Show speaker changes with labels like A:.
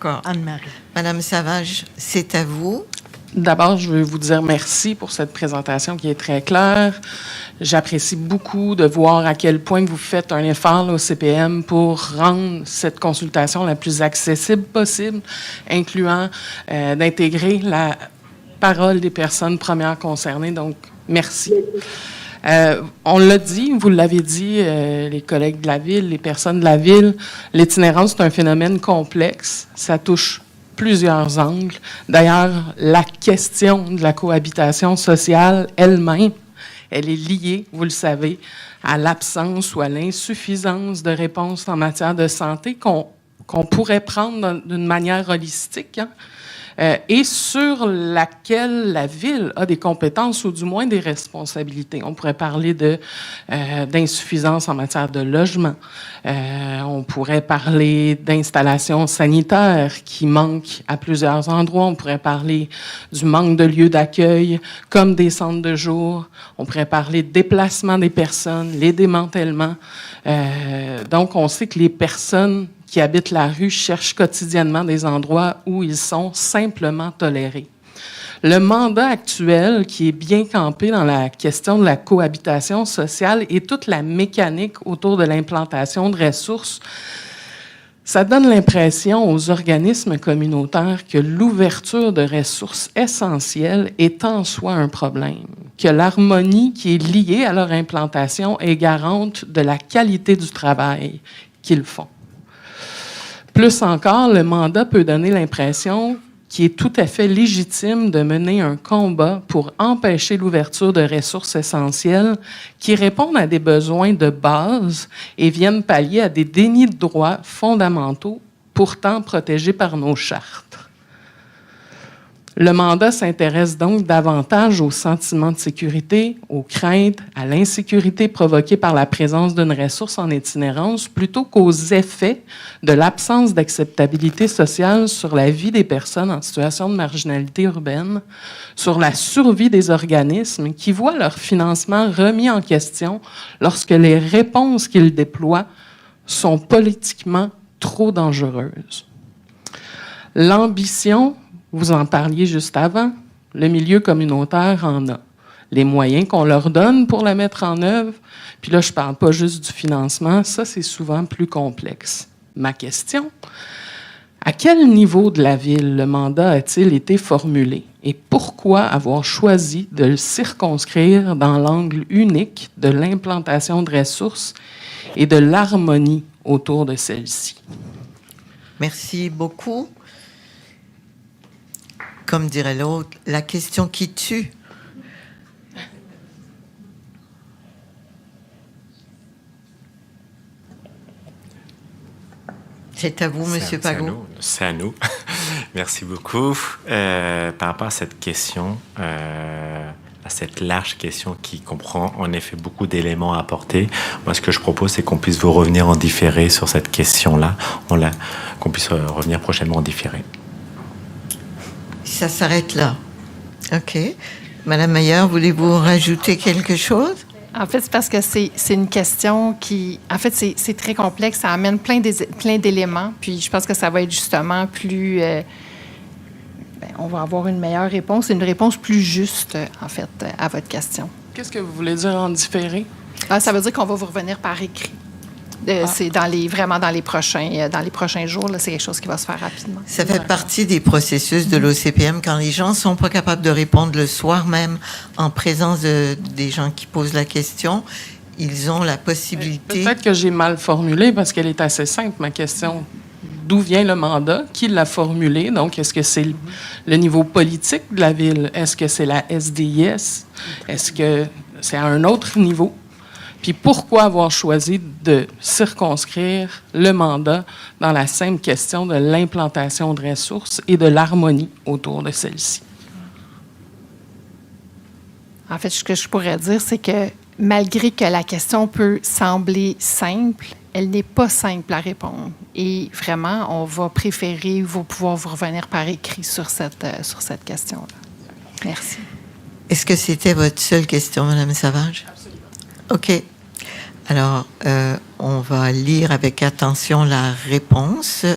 A: D'accord.
B: Anne-Marie.
A: Madame Savage, c'est à vous.
C: D'abord, je veux vous dire merci pour cette présentation qui est très claire. J'apprécie beaucoup de voir à quel point vous faites un effort là, au CPM pour rendre cette consultation la plus accessible possible, incluant d'intégrer la parole des personnes premières concernées. Donc, merci. On l'a dit, vous l'avez dit, les collègues de la Ville, les personnes de la Ville, l'itinérance, c'est un phénomène complexe. Ça touche plusieurs angles. D'ailleurs, la question de la cohabitation sociale elle-même, elle est liée, vous le savez, à l'absence ou à l'insuffisance de réponses en matière de santé qu'on pourrait prendre d'une manière holistique, hein, et sur laquelle la Ville a des compétences ou du moins des responsabilités. On pourrait parler d'insuffisance en matière de logement. On pourrait parler d'installations sanitaires qui manquent à plusieurs endroits. On pourrait parler du manque de lieux d'accueil comme des centres de jour. On pourrait parler de déplacement des personnes, les démantèlements. Donc, on sait que les personnes qui habitent la rue cherchent quotidiennement des endroits où ils sont simplement tolérés. Le mandat actuel, qui est bien campé dans la question de la cohabitation sociale et toute la mécanique autour de l'implantation de ressources, ça donne l'impression aux organismes communautaires que l'ouverture de ressources essentielles est en soi un problème, que l'harmonie qui est liée à leur implantation est garante de la qualité du travail qu'ils font. Plus encore, le mandat peut donner l'impression qu'il est tout à fait légitime de mener un combat pour empêcher l'ouverture de ressources essentielles qui répondent à des besoins de base et viennent pallier à des dénis de droits fondamentaux pourtant protégés par nos chartes. Le mandat s'intéresse donc davantage au sentiment de sécurité, aux craintes, à l'insécurité provoquée par la présence d'une ressource en itinérance, plutôt qu'aux effets de l'absence d'acceptabilité sociale sur la vie des personnes en situation de marginalité urbaine, sur la survie des organismes qui voient leur financement remis en question lorsque les réponses qu'ils déploient sont politiquement trop dangereuses. L'ambition, vous en parliez juste avant, le milieu communautaire en a. Les moyens qu'on leur donne pour la mettre en œuvre, puis là, je ne parle pas juste du financement, ça, c'est souvent plus complexe. Ma question, à quel niveau de la Ville le mandat a-t-il été formulé et pourquoi avoir choisi de le circonscrire dans l'angle unique de l'implantation de ressources et de l'harmonie autour de celle-ci?
A: Merci beaucoup. Comme dirait l'autre, la question qui tue. C'est à vous, Monsieur Pagot.
D: C'est à nous. Merci beaucoup. Par rapport à cette question, à cette large question qui comprend en effet beaucoup d'éléments à apporter, moi, ce que je propose, c'est qu'on puisse vous revenir en différé sur cette question-là, qu'on puisse revenir prochainement en différé.
A: Ça s'arrête là. OK. Madame Meyer, voulez-vous rajouter quelque chose?
B: En fait, c'est parce que c'est une question qui... En fait, c'est très complexe. Ça amène plein d'éléments. Puis je pense que ça va être justement plus... on va avoir une meilleure réponse, une réponse plus juste, en fait, à votre question.
C: Qu'est-ce que vous voulez dire en différé?
B: Ça veut dire qu'on va vous revenir par écrit. C'est vraiment dans les prochains jours. Là, c'est quelque chose qui va se faire rapidement.
A: Ça fait partie des processus de l'OCPM. Quand les gens ne sont pas capables de répondre le soir même en présence des gens qui posent la question, ils ont la possibilité...
C: Peut-être que j'ai mal formulé parce qu'elle est assez simple, ma question. D'où vient le mandat? Qui l'a formulé? Donc, est-ce que c'est le niveau politique de la Ville? Est-ce que c'est la SDIS? Est-ce que c'est à un autre niveau? Puis pourquoi avoir choisi de circonscrire le mandat dans la simple question de l'implantation de ressources et de l'harmonie autour de celle-ci?
B: En fait, ce que je pourrais dire, c'est que malgré que la question peut sembler simple, elle n'est pas simple à répondre. Et vraiment, on va préférer pouvoir vous revenir par écrit sur cette question-là. Merci.
A: Est-ce que c'était votre seule question, Madame Savage? Absolument. OK. Alors, on va lire avec attention la réponse